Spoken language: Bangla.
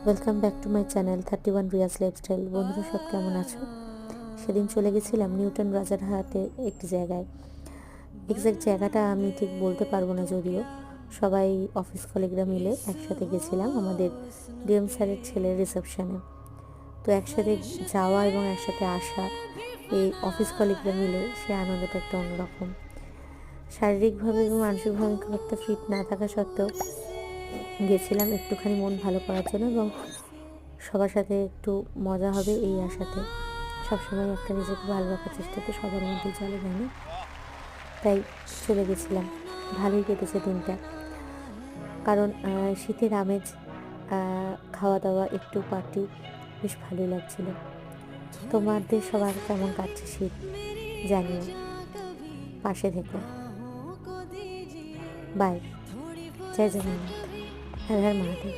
Welcome back to my channel 31 Riyaz lifestyle. বন্ধুরা সব কেমন আছো? সেদিন চলে গেছিলাম নিউটন রাজারহাটের একটি জায়গায়। এক্স্যাক্ট জায়গাটা আমি ঠিক বলতে পারবো না, যদিও সবাই অফিস কলিগরা মিলে একসাথে গেছিলাম আমাদের ডিএম স্যারের ছেলের রিসেপশনে। তো একসাথে যাওয়া এবং একসাথে আসা, এই অফিস কলিগরা মিলে সে আনন্দটা একটা অন্যরকম। শারীরিকভাবে এবং মানসিকভাবে খুব একটা ফিট না থাকা সত্ত্বেও গেছিলাম একটুখানি মন ভালো করার জন্য, এবং সবার সাথে একটু মজা হবে এই আশাতে। সবসময় একটা নিজেকে ভালো রাখার চেষ্টা তো সবার মধ্যেই চলে যায় না, তাই চলে গেছিলাম। ভালোই কেটেছে দিনটা, কারণ শীতের আমেজ, খাওয়া দাওয়া, একটু পার্টি, বেশ ভালোই লাগছিল। তোমাদের সবার কেমন কাটছে শীত জানিও, পাশে থেকো। বাই। জয় জগন্নাথ, হর হর মহাদেব।